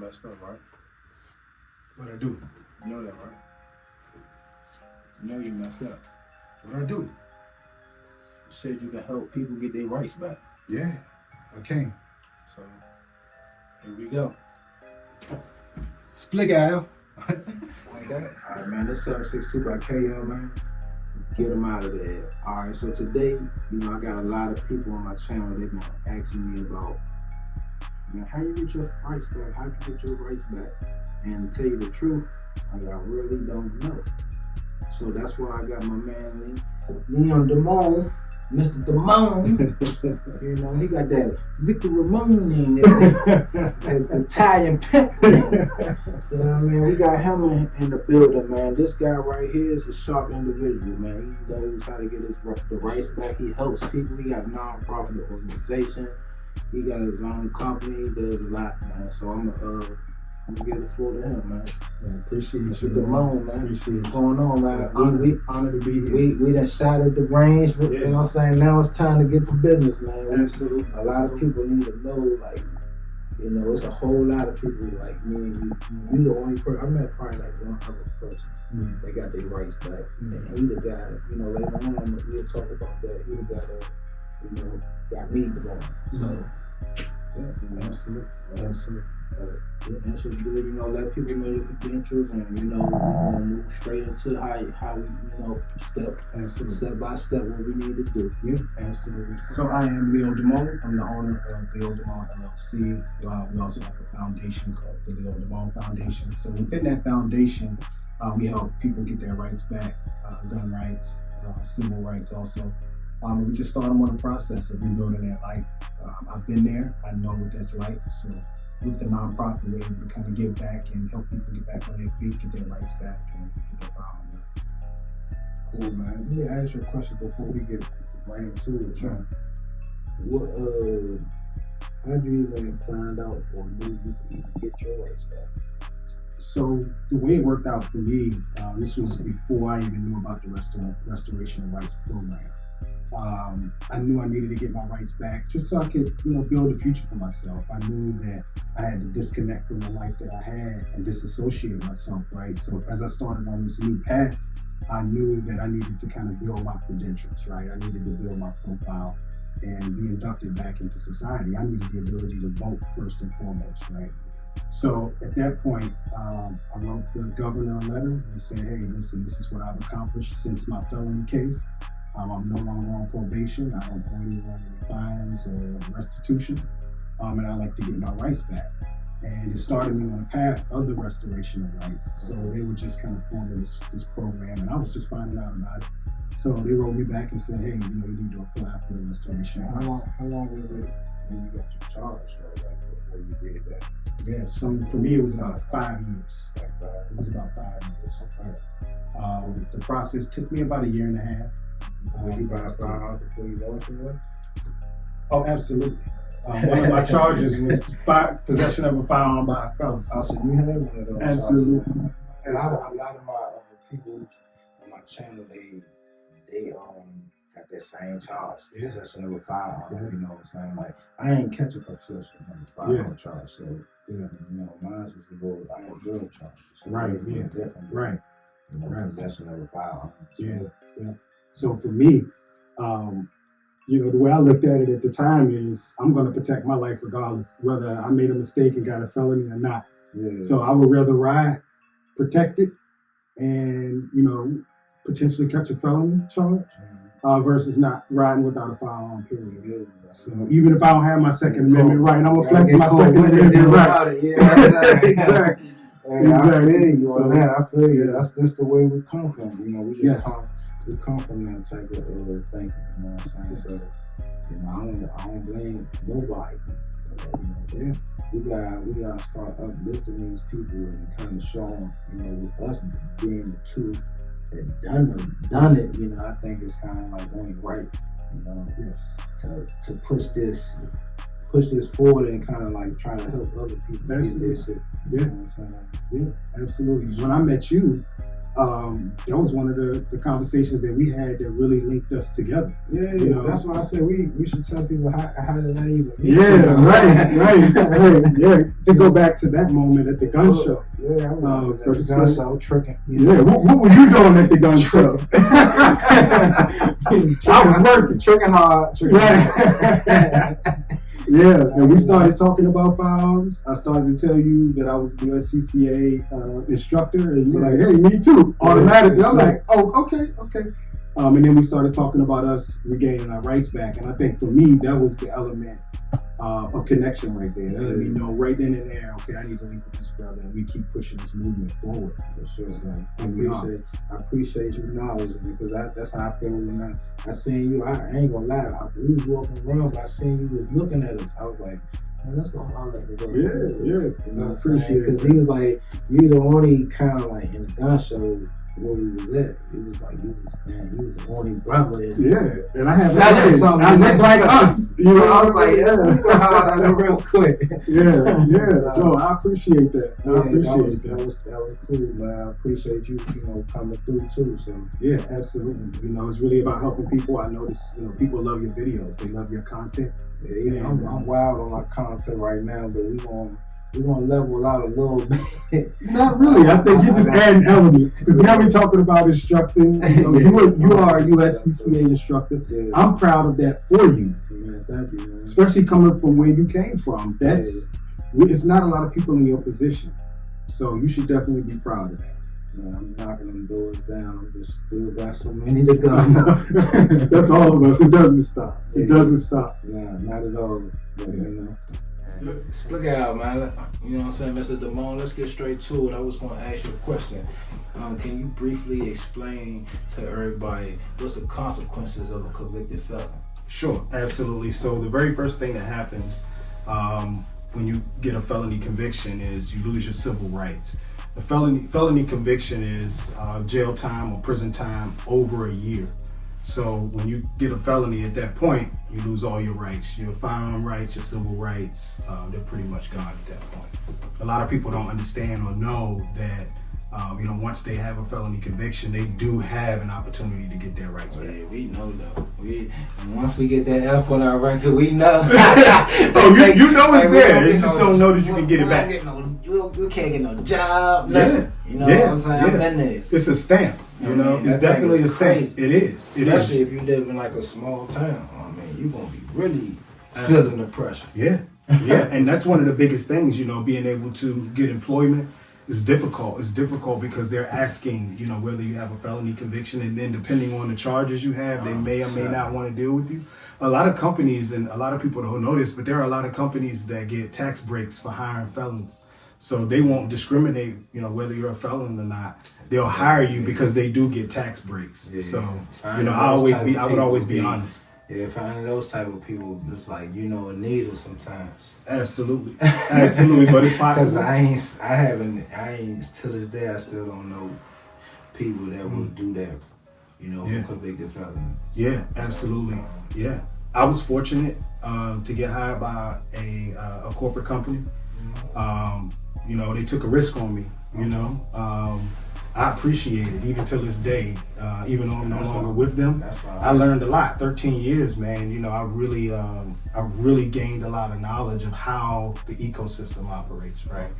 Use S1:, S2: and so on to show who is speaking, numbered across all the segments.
S1: that stuff, right?
S2: What I do?
S1: You know that, right? You know you messed up.
S2: What I do?
S1: You said you can help people get their rights back.
S2: Yeah, I can.
S1: So, here we go.
S2: Split Al. Like that.
S1: All right, man, this 762 by KL, man. Get them out of there. All right, so today, I got a lot of people on my channel. They've been asking me about, how you get your rights back? How you get your rights back? And to tell you the truth, I really don't know. So that's why I got my man Leon Damone, Mr. Damone. He got that Victor Ramone name, that Italian pimp. So we got him in the building, man. This guy right here is a sharp individual, man. He knows how to get the rights back. He helps people. He got a non-profit organization. He got his own company. He does a lot, man. So I'm gonna give the floor to him, man.
S2: Appreciate you,
S1: Damone, man.
S2: Appreciate
S1: What's going on, man?
S2: Honored to be here.
S1: We done shot at the range, but
S2: Yeah.
S1: you know what I'm saying? Now it's time to get to business, man.
S2: Absolutely.
S1: A lot of people need to know, like, it's a whole lot of people like me and you. You the only person. I met probably like one other person that got their rights back. And he the guy, later on we'll talk about that. He the guy that, got me going. So,
S2: Absolutely.
S1: And so good, let people know your credentials, and we're gonna move straight into how we, step by step what we need to do.
S2: Yeah, absolutely. So I am Leo Damone. I'm the owner of Leo Damone LLC. We also have a foundation called the Leo Damone Foundation. So within that foundation, we help people get their rights back, gun rights, civil rights also. We just started on the process of rebuilding their life. I've been there. I know what that's like. So with the nonprofit, we're able to kind of give back and help people get back on their feet, get their rights back, and get their firearms.
S1: Cool, man. Let me ask you a question before we get right into it.
S2: Sure.
S1: What, how'd you even find out or knew you could even get your rights back?
S2: So the way it worked out for me, this was before I even knew about the Restoration of Rights program. I knew I needed to get my rights back just so I could, build a future for myself. I knew that I had to disconnect from the life that I had and disassociate myself, right? So as I started on this new path, I knew that I needed to kind of build my credentials, right? I needed to build my profile and be inducted back into society. I needed the ability to vote first and foremost, right? So at that point, I wrote the governor a letter and said, hey, listen, this is what I've accomplished since my felony case. I'm no longer on probation. I don't owe anyone any fines or restitution. And I like to get my rights back. And it started me on a path of the restoration of rights. So they were just kind of forming this program, and I was just finding out about it. So they wrote me back and said, hey, you need to apply for the restoration of rights.
S1: How long was it when you got your charge, before you did that?
S2: Yeah, so for me, it was about 5 years. It was about 5 years.
S1: Okay.
S2: The process took me about a year and a half.
S1: Did you buy a firearm before you lost your rights?
S2: Oh, absolutely. One of my charges was possession of a firearm by a felon.
S1: Oh, so you had one of those?
S2: Absolutely.
S1: A lot of my people on my channel, they got that same charge, possession of a firearm. You know what I'm saying? Like, I ain't catch a possession of a firearm charge, so mine was a little. I enjoyed charges. So different.
S2: Right.
S1: Possession of a firearm. So.
S2: Yeah. So for me, the way I looked at it at the time is I'm going to protect my life regardless, whether I made a mistake and got a felony or not.
S1: Yeah.
S2: So I would rather ride protected and, potentially catch a felony charge versus not riding without a firearm, period.
S1: Yeah.
S2: So even if I don't have my Second Amendment right, I'm going to flex my Second Amendment right.
S1: Yeah,
S2: Exactly.
S1: Hey, I feel you on that. I feel you.
S2: Yeah.
S1: That's the way we come from. We just
S2: Yes.
S1: we come from that type of thinking. You know what I'm saying?
S2: Yes.
S1: So, I don't blame nobody. We gotta start uplifting these people and kind of showing, with us being the two that done it. I think it's kind of like only right.
S2: Yes.
S1: To push this forward and kind of like trying to help other people get this shit.
S2: Yeah.
S1: You know what I'm saying?
S2: Yeah, absolutely. When I met you, that was one of the conversations that we had that really linked us together.
S1: Yeah,
S2: You know?
S1: that's why I said we should tell people how did I even meet
S2: Yeah,
S1: you?
S2: right. Yeah, to go back to that moment at the gun show.
S1: Yeah, I was at the
S2: first
S1: gun show tricking.
S2: Yeah, what were you doing at the gun show? I was working.
S1: Tricking hard.
S2: Right. Yeah, and we started talking about firearms. I started to tell you that I was a USCCA instructor, and you were like, "Hey, me too." Automatically, I'm like, "Oh, okay." And then we started talking about us regaining our rights back, and I think for me that was the element of connection right there. That let me know right then and there, okay, I need to link with this brother, and we keep pushing this movement forward.
S1: For sure.
S2: So,
S1: I appreciate you acknowledging me, because that's how I feel when I seen you. I ain't gonna lie, we was walking around, but I seen you was looking at us. I was like, man, let's go holler at the brother.
S2: Yeah.
S1: You know
S2: I
S1: what I'm saying?
S2: appreciate it.
S1: Because he was like, you the only kind of like in the gun show where we was at. It was like he was the only brother.
S2: Yeah, and I have
S1: Selling something.
S2: I look like us. You know,
S1: So I was like, yeah, let me go holler at him real quick.
S2: Yeah. No, I appreciate that.
S1: That was cool, man. I appreciate you, coming through too. So
S2: yeah, absolutely. It's really about helping people. I notice, people love your videos. They love your content.
S1: yeah, I'm wild on my content right now, but we're gonna level out a little bit.
S2: Not really. I think you're just adding elements, because now we're talking about instructing. You are a USCCA instructor.
S1: Yeah.
S2: I'm proud of that for you.
S1: Man, thank you, man.
S2: Especially coming from where you came from. It's not a lot of people in your position, so you should definitely be proud of that.
S1: Man, I'm knocking them doors down. I'm just still got so many to go.
S2: That's all of us. It doesn't stop.
S1: Yeah.
S2: It doesn't stop.
S1: Nah, not at all. But, Look out, man. You know what I'm saying, Mr. Damone? Let's get straight to it. I was going to ask you a question. Can you briefly explain to everybody what's the consequences of a convicted felon?
S2: Sure, absolutely. So the very first thing that happens when you get a felony conviction is you lose your civil rights. The felony conviction is jail time or prison time over a year. So when you get a felony at that point, you lose all your rights, your firearm rights, your civil rights. They're pretty much gone at that point. A lot of people don't understand or know that once they have a felony conviction, they do have an opportunity to get their rights back.
S1: Yeah, we know though. Once we get that F on our record, we know.
S2: You know it's there. You just don't know that you can get it back.
S1: We can't get no job.
S2: Yeah.
S1: You know what I'm saying? I've been there.
S2: It's a stamp. It's definitely a stamp.
S1: Crazy.
S2: It is.
S1: Especially if you live in like a small town. You're gonna be really feeling the pressure.
S2: Yeah. And that's one of the biggest things. Being able to get employment is difficult. It's difficult because they're asking, whether you have a felony conviction, and then depending on the charges you have, they may or may not want to deal with you. A lot of companies, and a lot of people don't know this, but there are a lot of companies that get tax breaks for hiring felons. So they won't discriminate, whether you're a felon or not. They'll hire you because they do get tax breaks. Yeah. So, I would always be honest.
S1: Yeah, finding those type of people, it's like, a needle sometimes.
S2: Absolutely. But it's possible.
S1: Because I ain't, to this day, I still don't know people that would do that, convicted felon.
S2: Yeah, absolutely. Yeah. I was fortunate to get hired by a corporate company. They took a risk on me, I appreciate it even till this day, even though I'm no longer with them. I learned a lot. 13 years, man. I really gained a lot of knowledge of how the ecosystem operates, right?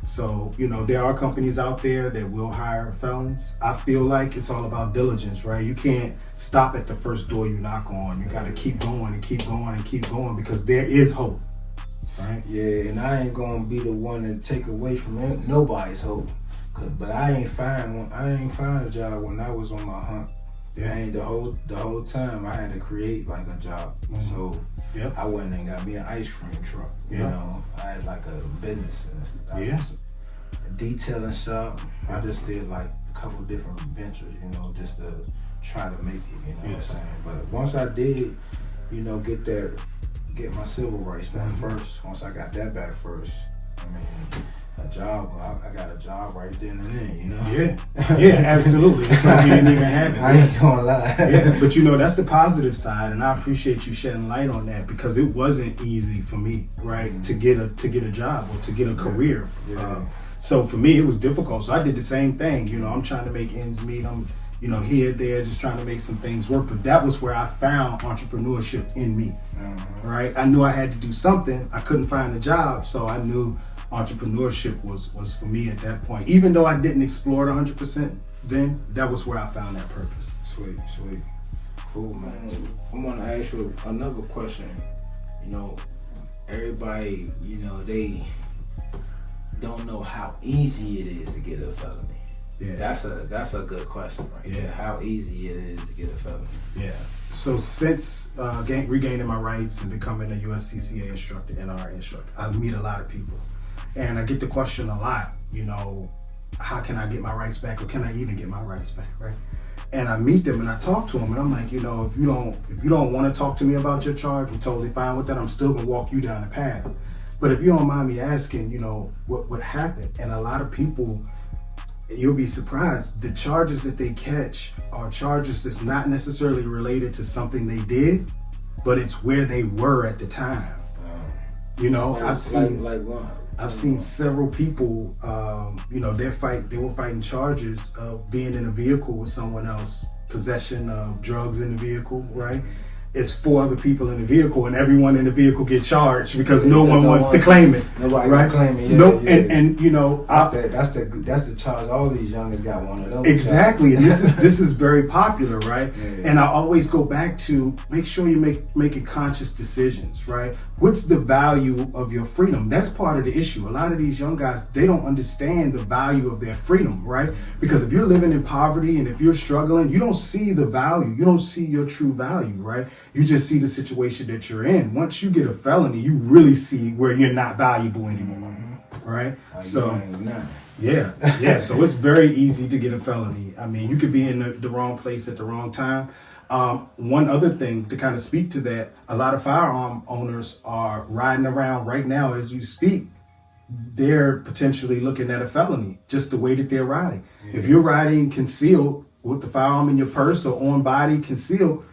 S2: So, there are companies out there that will hire felons. I feel like it's all about diligence, right? You can't stop at the first door you knock on. You got to keep going and keep going and keep going, because there is hope. Right.
S1: Yeah, and I ain't gonna be the one to take away from nobody's hope. But I ain't find a job when I was on my hunt. Yeah. The whole time I had to create like a job. Mm-hmm. So I went and got me an ice cream truck. I had like a business and was a detailing shop. I just did like a couple different ventures, just to try to make it. What I'm saying? But once I did, get my civil rights back first. Once I got that back first, a job. I got a job right then and then.
S2: Yeah, absolutely. It's like you didn't even have it.
S1: I ain't gonna lie.
S2: But that's the positive side, and I appreciate you shedding light on that, because it wasn't easy for me, right, to get a job or to get a career. So for me, it was difficult. So I did the same thing. You know, I'm trying to make ends meet. I'm, you know, here, there, just trying to make some things work. But that was where I found entrepreneurship in me, right? I knew I had to do something. I couldn't find a job, so I knew entrepreneurship was for me at that point. Even though I didn't explore it 100% then, that was where I found that purpose.
S1: Sweet. Cool, man. I want to ask you another question. You know, everybody, you know, they don't know how easy it is to get a felony. Yeah. That's a good question, right? Yeah. How easy it is to get a felony.
S2: Yeah. So since regaining my rights and becoming a USCCA instructor, NR instructor, I meet a lot of people. And I get the question a lot, you know, how can I get my rights back, or can I even get my rights back, right? And I meet them and I talk to them and I'm like, you know, if you don't want to talk to me about your charge, I'm totally fine with that. I'm still gonna walk you down the path. But if you don't mind me asking, you know, what happened? And a lot of people, you'll be surprised, the charges that they catch are charges that's not necessarily related to something they did, but it's where they were at the time. You know, I've seen several people, you know, they were fighting charges of being in a vehicle with someone else, possession of drugs in the vehicle, right? It's 4 other people in the vehicle, and everyone in the vehicle get charged because no one wants to claim it.
S1: Nobody
S2: right?
S1: claim it. Yeah,
S2: no,
S1: yeah.
S2: And you know,
S1: that's the charge. All these youngins got one of those.
S2: Exactly, and this is very popular, right?
S1: Yeah.
S2: And I always go back to make sure you making conscious decisions, right? What's the value of your freedom? That's part of the issue. A lot of these young guys, they don't understand the value of their freedom, right? Because if you're living in poverty and if you're struggling, you don't see the value. You don't see your true value, right? You just see the situation that you're in. Once you get a felony, you really see where you're not valuable anymore, right? So, yeah. So it's very easy to get a felony. I mean, you could be in the wrong place at the wrong time. One other thing to kind of speak to that, a lot of firearm owners are riding around right now as you speak. They're potentially looking at a felony, just the way that they're riding. Yeah. If you're riding concealed with the firearm in your purse or on body concealed,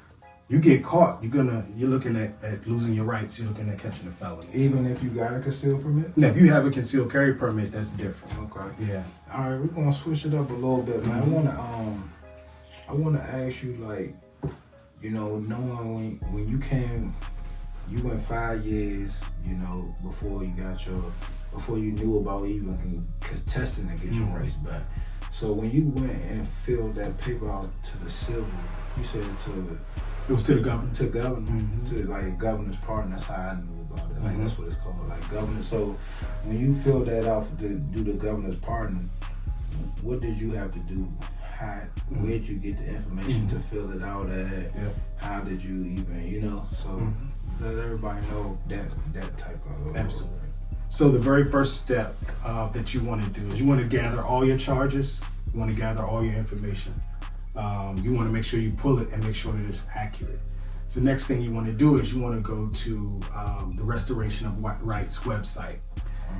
S2: you get caught, you're looking at losing your rights. You're looking at catching a felony.
S1: Even if you got a concealed permit?
S2: Now, if you have a concealed carry permit, that's different.
S1: Okay.
S2: Yeah.
S1: All right, we're gonna switch it up a little bit, man. I wanna ask you, like, you know, knowing when you went 5 years, you know, before you knew about even contesting to get your rights back. So when you went and filled that paper out to the civil, you said
S2: it was to the governor.
S1: To governor, to like a governor's pardon. That's how I knew about it. Like that's what it's called, like governor. So when you filled that out to do the governor's pardon, what did you have to do? Where did you get the information to fill it out at?
S2: Yeah.
S1: How did you even, you know? So let everybody know that type of.
S2: Absolutely. So the very first step that you want to do is you want to gather all your charges. You want to gather all your information. You want to make sure you pull it and make sure that it's accurate. So the next thing you want to do is you want to go to the Restoration of Rights website.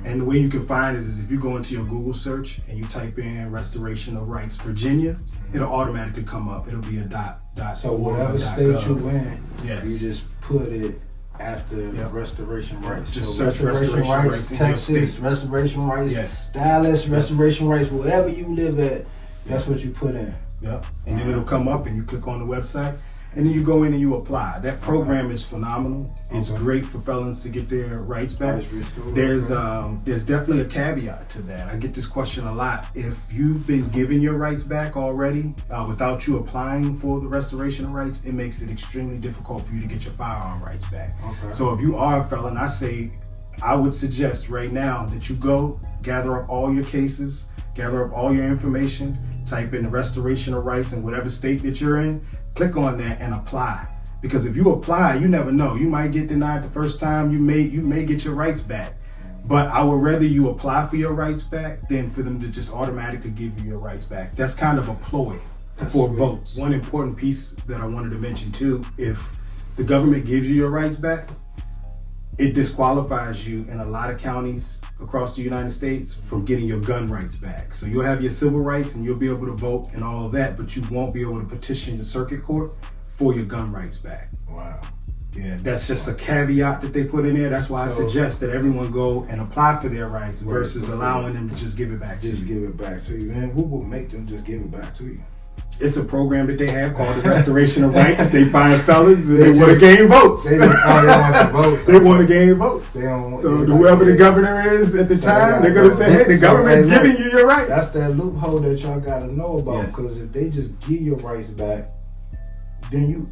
S2: And the way you can find it is if you go into your Google search and you type in Restoration of Rights Virginia, it'll automatically come up. It'll be a dot.
S1: So whatever state you in,
S2: yes,
S1: you just put it after Restoration Rights.
S2: Just
S1: so
S2: search Restoration Rights
S1: Texas, Restoration Rights, Dallas, Restoration Rights, wherever you live at, that's what you put in.
S2: Yep. And then it'll come up and you click on the website and then you go in and you apply. That program is phenomenal. It's great for felons to get their rights back. There's definitely a caveat to that. I get this question a lot. If you've been given your rights back already without you applying for the restoration of rights, it makes it extremely difficult for you to get your firearm rights back. So if you are a felon, I would suggest right now that you go gather up all your cases, gather up all your information, type in the restoration of rights in whatever state that you're in, click on that and apply. Because if you apply, you never know. You might get denied the first time, you may get your rights back. But I would rather you apply for your rights back than for them to just automatically give you your rights back. That's kind of a ploy for votes. One important piece that I wanted to mention too, if the government gives you your rights back, it disqualifies you in a lot of counties across the United States from getting your gun rights back. So you'll have your civil rights and you'll be able to vote and all of that, but you won't be able to petition the circuit court for your gun rights back.
S1: Wow.
S2: Yeah, that's just a caveat that they put in there. That's why I suggest that everyone go and apply for their rights versus allowing them to just give it back to you.
S1: Just give it back to you. And what will make them just give it back to you?
S2: It's a program that they have called the Restoration of Rights. They find felons and they want to gain votes.
S1: They want the votes.
S2: They want to gain votes. So whoever the governor is at the time, they're going to say, hey, the government's giving you your rights.
S1: That's that loophole that y'all got to know about. Because if they just give your rights back, then you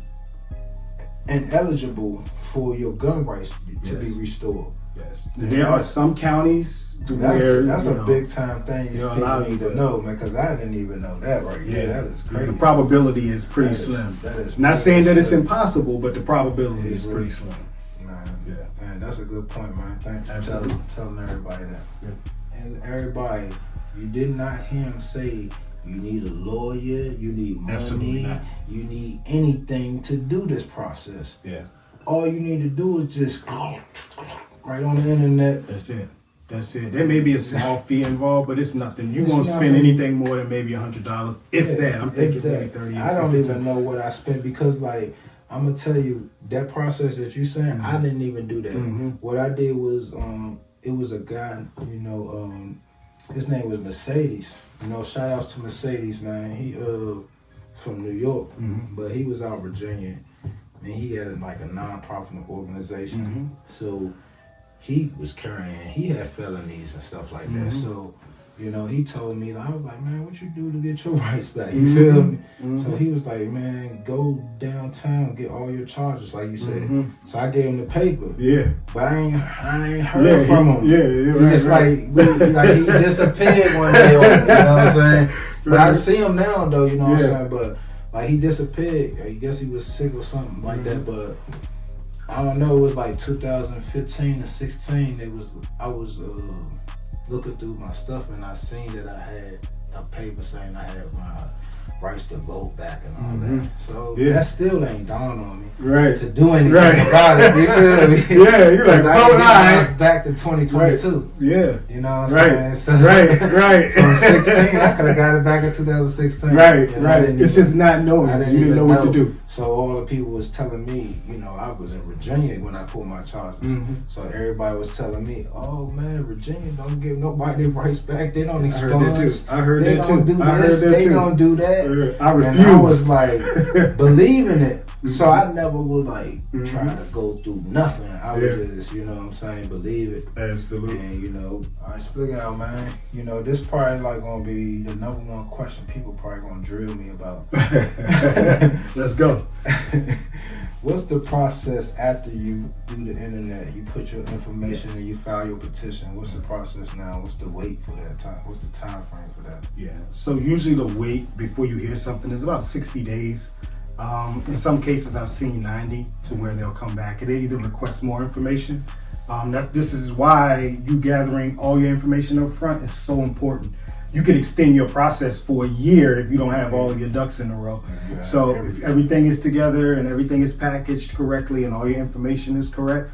S1: ineligible for your gun rights to be restored.
S2: Yes. There are some counties where
S1: that's a big time thing people need to know, man, because I didn't even know that that is crazy.
S2: The probability is pretty slim.
S1: That is
S2: not saying that it's impossible, but the probability is pretty slim.
S1: Man, that's a good point, man. Thank you for telling everybody that. Yeah. And everybody, you did not hear him say you need a lawyer, you need money, you need anything to do this process.
S2: Yeah.
S1: All you need to do is just right on the internet.
S2: That's it. There may be a small fee involved, but it's nothing. You won't spend anything more than maybe $100, if that. I'm thinking maybe 30.
S1: I don't even know what I spent because, like, I'm gonna tell you that process that you saying. I didn't even do that. What I did was, it was a guy, his name was Mercedes. Shout outs to Mercedes, man. He from New York, but he was out Virginia, and he had like a non-profit organization. So he had felonies and stuff like that. So, he told me, I was like, man, what you do to get your rights back? You feel me? So he was like, man, go downtown, get all your charges, like you said. So I gave him the paper. Yeah. But I ain't heard from him. Like he disappeared one day on me, you know what I'm saying? But I see him now though, you know what I'm saying? But like he disappeared. I guess he was sick or something like that, but I don't know, it was like 2015 or 16. I was looking through my stuff and I seen that I had a paper saying I had my rights to vote back and all that. So that still ain't dawned on me to do anything about it. You feel me? Yeah, you're like, I back to 2022.
S2: Yeah.
S1: You know what I'm saying? So from 16, I could have got it back in 2016.
S2: Right. It's just not knowing. You didn't know what to do.
S1: So all the people was telling me, I was in Virginia when I pulled my charges. So everybody was telling me, oh man, Virginia don't give nobody their rights back. They don't expunge.
S2: I heard that too.
S1: They don't do that.
S2: I refused.
S1: And I was like believing it. So I never would like try to go through nothing. I would just, believe it.
S2: Absolutely.
S1: And I speak out, man. This probably like gonna be the number one question people probably gonna drill me about.
S2: Let's go.
S1: What's the process after you do the internet? You put your information and you file your petition. What's the process now? What's the wait for that time? What's the time frame for that?
S2: Yeah. So usually the wait before you hear something is about 60 days. In some cases, I've seen 90 to where they'll come back and they either request more information. This is why you gathering all your information up front is so important. You can extend your process for a year if you don't have all of your ducks in a row. So if everything is together and everything is packaged correctly and all your information is correct,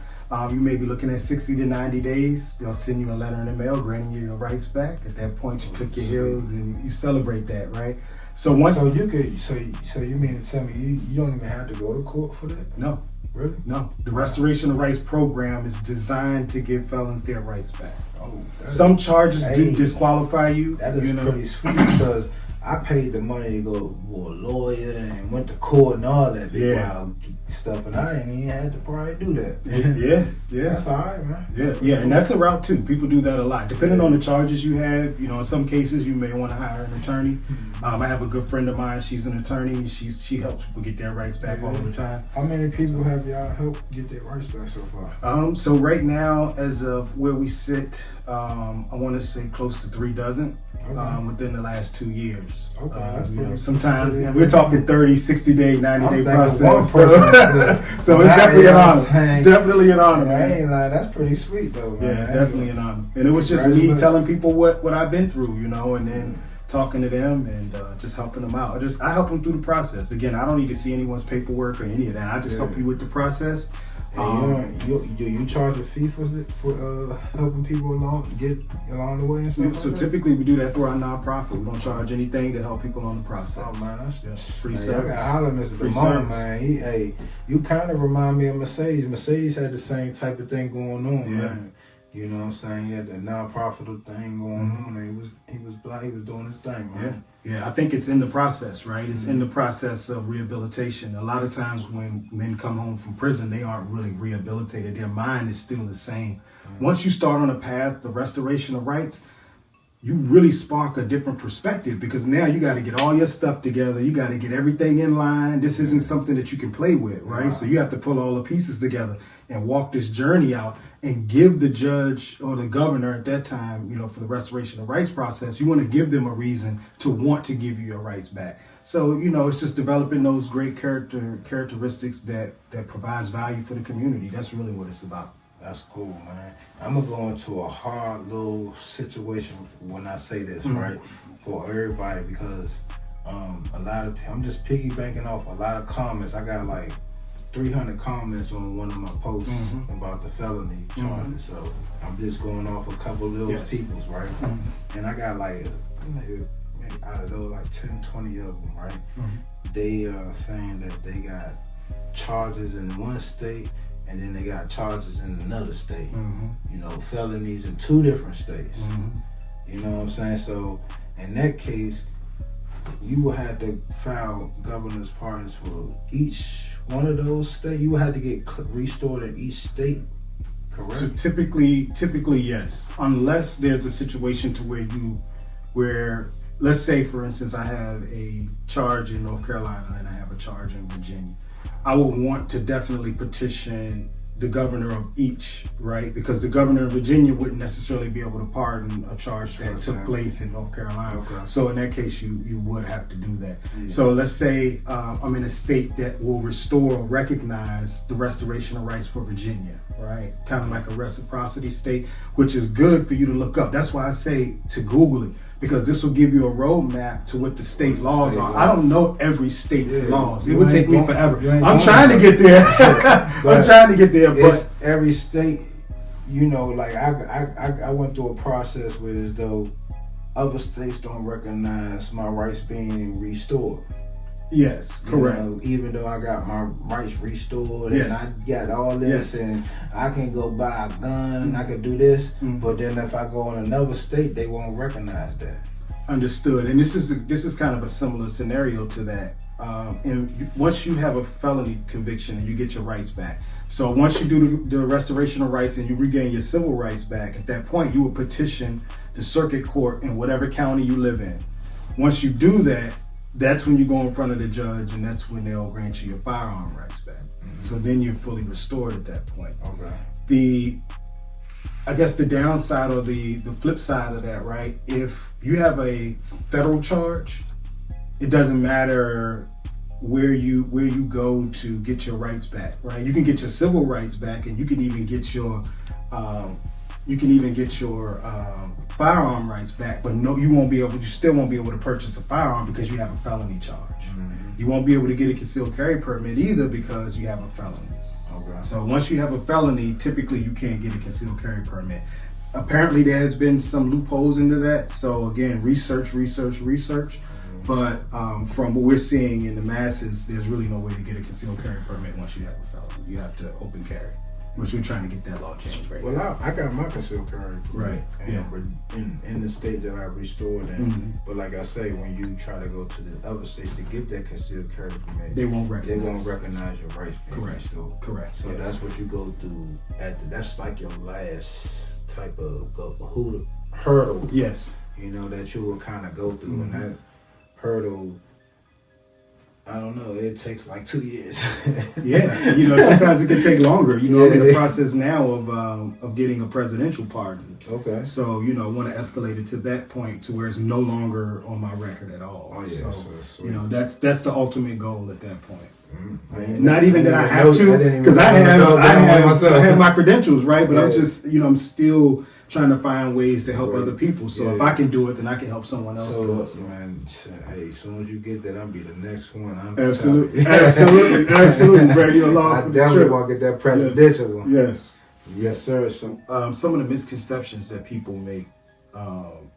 S2: you may be looking at 60 to 90 days. They'll send you a letter in the mail granting you your rights back. At that point, you click your heels and you celebrate that, right? So once
S1: you mean to tell me you don't even have to go to court for that?
S2: No.
S1: Really?
S2: No. The Restoration of Rights program is designed to give felons their rights back.
S1: Oh,
S2: some charges do disqualify you.
S1: That is pretty sweet because I paid the money to go for a lawyer and went to court and all that big wild stuff, and I didn't even have to probably do that.
S2: Yeah.
S1: That's all right, man.
S2: Yeah, and that's a route too. People do that a lot. Depending on the charges you have, in some cases you may want to hire an attorney. I have a good friend of mine, she's an attorney, she helps people get their rights back all the time.
S1: How many people have y'all helped get their rights back so far?
S2: So right now, as of where we sit, I want to say close to 3 dozen. Within the last 2 years. Sometimes we're talking 30, 60 day, 90-day process. So it's definitely an honor. Definitely an honor, man.
S1: I ain't lying. That's pretty sweet though, man.
S2: Yeah, definitely an honor. And it was just me telling people what I've been through, and then talking to them and just helping them out. I help them through the process. Again, I don't need to see anyone's paperwork or any of that. I just help you with the process.
S1: Do you charge a fee for helping people get along the way and stuff?
S2: So typically we do that through our nonprofit. We don't charge anything to help people on the process.
S1: Oh man, that's
S2: just free
S1: service.
S2: service.
S1: I got holler, Mr.
S2: Free
S1: Damone,
S2: service.
S1: man. You kind of remind me of Mercedes. Mercedes had the same type of thing going on,
S2: Yeah.
S1: man. You know what I'm saying? He had the non-profit thing going on, and he was black. He was doing his thing, man.
S2: Yeah, I think it's in the process, right? It's in the process of rehabilitation. A lot of times when men come home from prison, they aren't really rehabilitated. Their mind is still the same. Once you start on a path, the restoration of rights, you really spark a different perspective, because now you got to get all your stuff together. You got to get everything in line. This isn't something that you can play with, right?
S1: Wow.
S2: So you have to pull all the pieces together and walk this journey out and give the judge or the governor at that time, for the restoration of rights process, you want to give them a reason to want to give you your rights back. So, it's just developing those great characteristics that provides value for the community. That's really what it's about.
S1: That's cool, man. I'm gonna go into a hard little situation when I say this, right, for everybody, because I'm just piggybacking off a lot of comments. I got like 300 comments on one of my posts about the felony charges. So I'm just going off a couple of those people's, right? And I got like maybe out of those like 10, 20 of them, right? They are saying that they got charges in one state and then they got charges in another state. Felonies in 2 different states. You know what I'm saying? So in that case, you will have to file governor's pardons for each one of those states. You will have to get restored in each state, correct?
S2: So typically yes, unless there's a situation to where let's say, for instance, I have a charge in North Carolina and I have a charge in Virginia. I would want to definitely petition the governor of each, right? Because the governor of Virginia wouldn't necessarily be able to pardon a charge that took place in North Carolina.
S1: Okay.
S2: So in that case, you would have to do that.
S1: Yeah.
S2: So let's say I'm in a state that will restore or recognize the restoration of rights for Virginia, right? Kind of like a reciprocity state, which is good for you to look up. That's why I say to Google it, because this will give you a roadmap to what the state laws are. I don't know every state's laws. It would take me forever. I'm trying to get there. I'm trying to get there, but
S1: every state, like I went through a process where as though other states don't recognize my rights being restored.
S2: Yes, correct.
S1: Even though I got my rights restored and I got all this and I can go buy a gun and I can do this, but then if I go in another state, they won't recognize that.
S2: Understood. And this is kind of a similar scenario to that. And once you have a felony conviction and you get your rights back, so once you do the restoration of rights and you regain your civil rights back, at that point you will petition the circuit court in whatever county you live in. Once you do that, that's when you go in front of the judge, and that's when they'll grant you your firearm rights back. So then you're fully restored at that point.
S1: Okay.
S2: I guess the downside or the flip side of that, right? If you have a federal charge, it doesn't matter where you go to get your rights back, right? You can get your civil rights back, and you can even get your firearm rights back, but no, you still won't be able to purchase a firearm because you have a felony charge. You won't be able to get a concealed carry permit either because you have a felony.
S1: Okay.
S2: So once you have a felony, typically you can't get a concealed carry permit. Apparently there has been some loopholes into that. So again, research. But from what we're seeing in the masses, there's really no way to get a concealed carry permit once you have a felony. You have to open carry, which we're trying to get that law changed right now.
S1: Well, I got my concealed carry
S2: right
S1: in the state that I restored in. But like I say, when you try to go to the other states to get that concealed carry permit,
S2: they won't recognize
S1: your rights being restored.
S2: Correct.
S1: So that's what you go through that's like your last type of hurdle.
S2: Yes.
S1: That you will kind of go through, and that hurdle, I don't know, it takes like 2 years.
S2: Sometimes it can take longer. I'm in the process now of getting a presidential pardon.
S1: Okay.
S2: So, I want to escalate it to that point to where it's no longer on my record at all.
S1: Oh, yeah.
S2: So, that's the ultimate goal at that point.
S1: Not
S2: even that I have to, because I have my credentials, right? But I'm just, I'm still trying to find ways to help
S1: Right.
S2: other people. So
S1: Yeah.
S2: if I can do it, then I can help someone else do it.
S1: So, man, hey, as soon as you get that, I'll be the next one.
S2: Absolutely, absolutely, bro. You're along
S1: I
S2: for the
S1: definitely
S2: trip.
S1: want to get that presidential one.
S2: Yes.
S1: Yes, sir. So,
S2: Some of the misconceptions that people make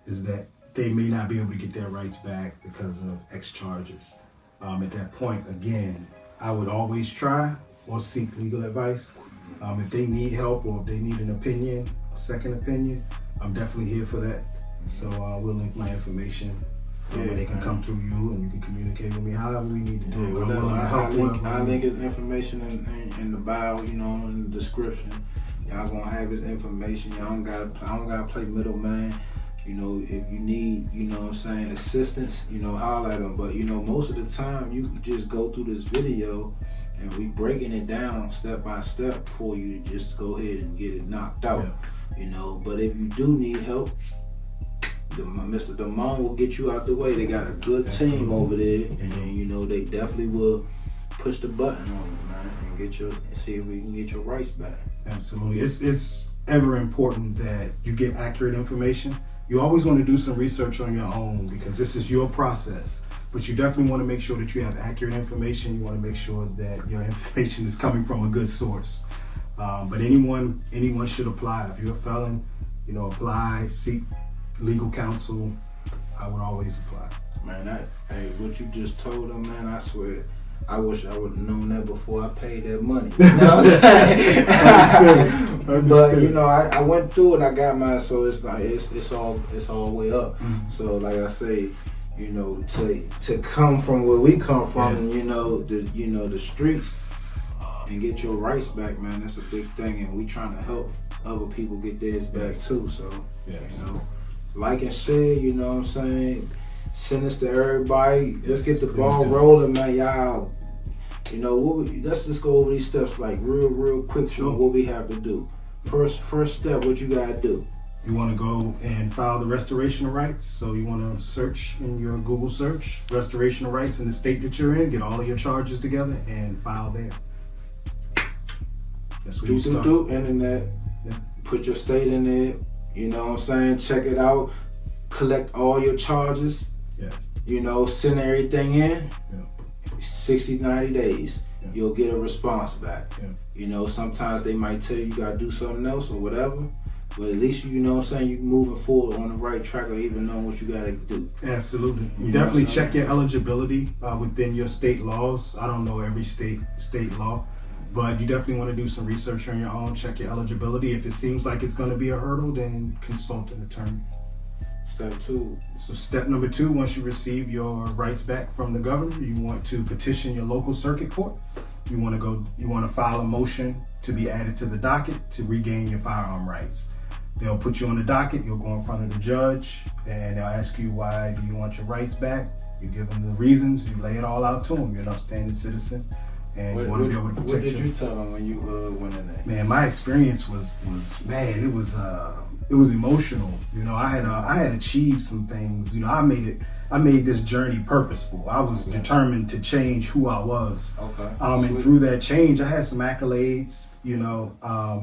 S2: is that they may not be able to get their rights back because of X charges. At that point, again, I would always try or seek legal advice. If they need help or if they need an opinion, a second opinion, I'm definitely here for that. So we'll link my information. They can come through you and you can communicate with me however we need to do it. I'm willing to help.
S1: I link his information in the bio, you know, in the description. Y'all gonna have his information. I don't gotta play middleman. You know, if you need, you know what I'm saying, assistance, you know, holler at him. But, you know, most of the time you can just go through this video and we breaking it down step by step for you to just go ahead and get it knocked out, you know. But if you do need help, Mr. Damone will get you out the way. They got a good team over there, and, you know, they definitely will push the button on you, man, and see if we can get your rights back.
S2: Absolutely. It's ever important that you get accurate information. You always want to do some research on your own because this is your process. But you definitely want to make sure that you have accurate information. You want to make sure that your information is coming from a good source. But anyone should apply. If you're a felon, you know, apply, seek legal counsel. I would always apply.
S1: Man, hey, what you just told them, man, I swear, I wish I would have known that before I paid that money. You know what I'm saying?
S2: Understood.
S1: But, you know, I went through it, I got mine, so it's like it's all the way up.
S2: Mm-hmm.
S1: So like I say, you know, to come from where we come from, you know, the streets, and get your rights back, man, that's a big thing, and we trying to help other people get theirs back too. So you know, like and share, you know what I'm saying? Send this to everybody. Let's get the ball rolling, man. Y'all, you know, let's just go over these steps like real quick. Sure. What we have to do. First step, what you gotta do.
S2: You want to go and file the restoration of rights. So you want to search in your Google search, restoration of rights in the state that you're in, get all of your charges together and file there. That's where you start.
S1: Internet. Yeah. Put your state in there. You know what I'm saying? Check it out. Collect all your charges.
S2: Yeah.
S1: You know, send everything in.
S2: Yeah.
S1: 60, 90 days.
S2: Yeah.
S1: You'll get a response back.
S2: Yeah.
S1: You know, sometimes they might tell you gotta do something else or whatever. But at least you know what I'm saying, you're moving forward on the right track or even knowing what you gotta do.
S2: Absolutely. You definitely check your eligibility within your state laws. I don't know every state law, but you definitely want to do some research on your own, check your eligibility. If it seems like it's going to be a hurdle, then consult an attorney.
S1: Step 2.
S2: So step number 2, once you receive your rights back from the governor, you want to petition your local circuit court. You want to file a motion to be added to the docket to regain your firearm rights. They'll put you on the docket, you'll go in front of the judge, and they'll ask you why do you want your rights back. You give them the reasons, you lay it all out to them. You're an upstanding citizen, and you want to be able to protect
S1: What did you tell them when you went in there?
S2: Man, my experience was man, it was emotional. You know, I had achieved some things. You know, I made this journey purposeful. I was determined to change who I was.
S1: Okay.
S2: And through that change, I had some accolades. You know,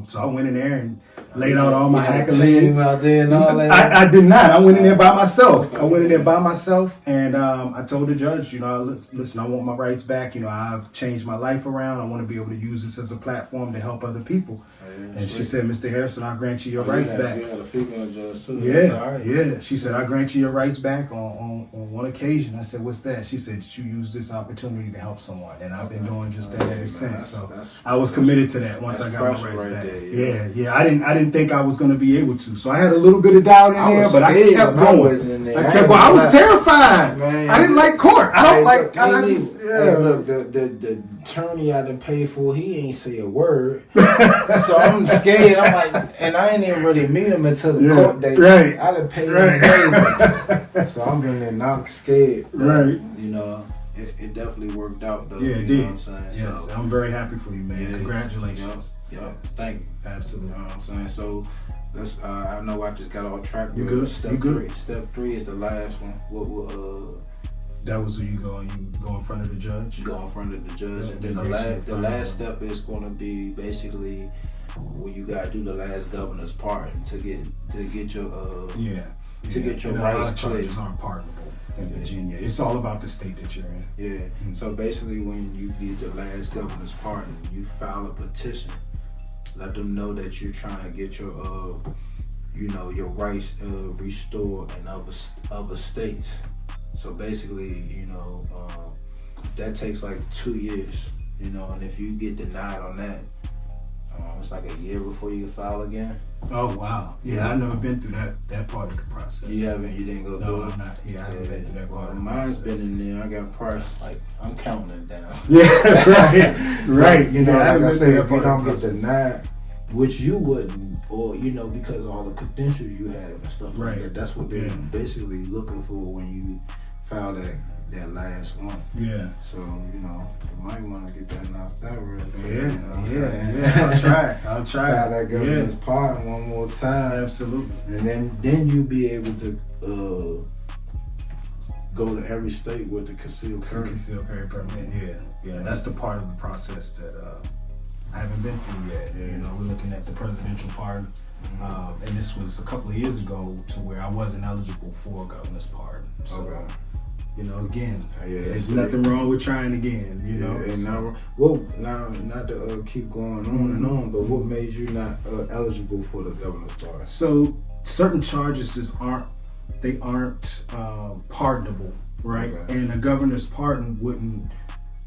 S2: so I went in there and laid out all my accolades.
S1: Team out there and all that.
S2: I did not. I went in there by myself. I went in there by myself, and I told the judge, you know, listen, I want my rights back. You know, I've changed my life around. I want to be able to use this as a platform to help other people. And she said, Mr. Harrison, I'll grant you your rights back.
S1: You had a female judge too.
S2: Yeah. She said, I'll grant you your rights back on one occasion. I said, what's that? She said, you use this opportunity to help someone. And I've been doing just that ever since. So I was committed to that once I got my rights back. There, yeah. I didn't think I was going to be able to. So I had a little bit of doubt in there, but I kept going. I was terrified. Man. I didn't like court. I don't like.
S1: Look, the attorney I done paid for, he ain't say a word. So I'm scared. I'm like, and I ain't even really meet him until the court date.
S2: Right.
S1: I done paid him. So I'm in there not scared.
S2: Right.
S1: You know, it definitely worked out though.
S2: Yeah, it
S1: you
S2: did.
S1: Know what I'm saying?
S2: Yes, so, I'm very happy for you, man. Yeah, congratulations.
S1: Yep. Thank you.
S2: Absolutely.
S1: You know what I'm saying? So let's I know I just got off track.
S2: You good?
S1: Step 3. Step 3 is the last one.
S2: That was where you go in front of the judge?
S1: You go in front of the judge, and then the last step is going to be basically where you gotta do the last governor's pardon to get your to get your
S2: and
S1: rights
S2: a lot of
S1: clear.
S2: charges aren't pardonable in Virginia. It's all about the state that you're in.
S1: Yeah. So basically, when you get the last governor's pardon, you file a petition. Let them know that you're trying to get your your rights restored in other states. So basically, that takes like 2 years. And if you get denied on that, it's like a year before you can file again.
S2: Oh wow! Yeah, I've never been through that part of the process.
S1: You haven't? You didn't go through
S2: No,
S1: it?
S2: I'm not. Yeah, I haven't been through that part of the
S1: Mine's
S2: process.
S1: been in there. I got part I'm counting it down.
S2: Yeah, right, right.
S1: Like I said, if you don't get
S2: process.
S1: denied, which you wouldn't, or because of all the credentials you have and stuff like
S2: Right.
S1: that. That's what they're basically looking for when you file that last one.
S2: Yeah.
S1: So you might want to get that knocked out real quick.
S2: Yeah. I'll try.
S1: File that governor's pardon one more time.
S2: Absolutely.
S1: And then you'll be able to go to every state with the concealed carry.
S2: Concealed carry permit. Yeah. That's the part of the process that I haven't been through yet.
S1: Yeah.
S2: We're looking at the presidential pardon, and this was a couple of years ago to where I wasn't eligible for a governor's pardon. So,
S1: Okay.
S2: Again, there's
S1: that's
S2: nothing wrong with trying again.
S1: And
S2: so.
S1: now not to keep going on and on, but what made you not eligible for the governor's pardon?
S2: So certain charges aren't pardonable, right?
S1: Okay.
S2: And a governor's pardon wouldn't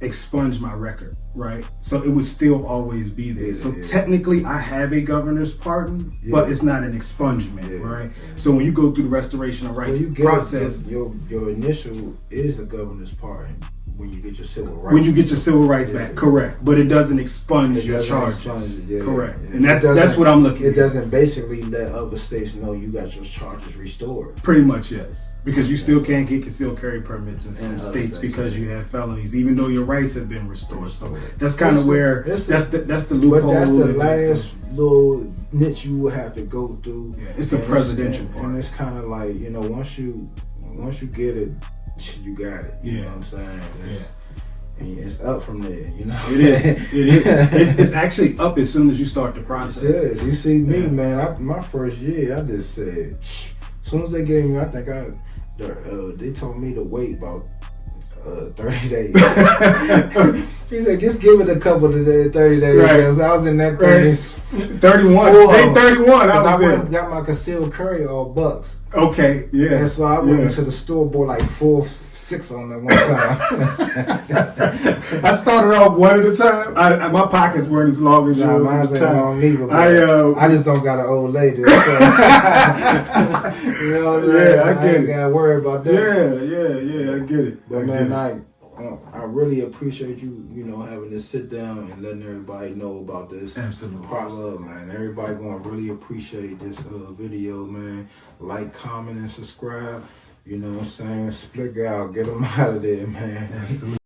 S2: expunge my record, right? So it would still always be there. So technically I have a governor's pardon, but it's not an expungement, right? So when you go through the restoration of rights process,
S1: your initial is a governor's pardon when you get your civil rights.
S2: when you get your civil rights back, correct. But it doesn't expunge your charges. Correct. And that's what I'm looking at.
S1: It doesn't basically let other states know you got your charges restored.
S2: Pretty much, yes. Because you still can't get concealed carry permits in some states because you have felonies, even though your rights have been restored. So that's kind of where that's the loophole.
S1: But that's the last little niche you will have to go through.
S2: Yeah, it's a presidential part.
S1: And it's kind of like, once you get it, you got it. You know what I'm saying? And it's up from there,
S2: It is. It's actually up as soon as you start the process.
S1: It is. You see me, man. My first year, I just said, as soon as they gave me, I think they told me to wait about 30 days. He said, just give it a couple of days, 30 days. Right. I was in that thing.
S2: 31. Day 31. I
S1: went and got my concealed carry all bucks.
S2: Okay, yeah.
S1: And so I went into the store, bought like 4-6 on that one time.
S2: I started off one at a time. My pockets weren't as long as yours at the time.
S1: I just don't got an old lady. So. I ain't got to worry about that.
S2: Yeah, I get it.
S1: But man, I really appreciate you, having to sit down and letting everybody know about this.
S2: Absolutely.
S1: Love, man. Everybody gonna really appreciate this video, man. Like, comment, and subscribe. You know what I'm saying? Split out, get them out of there, man.
S2: Absolutely.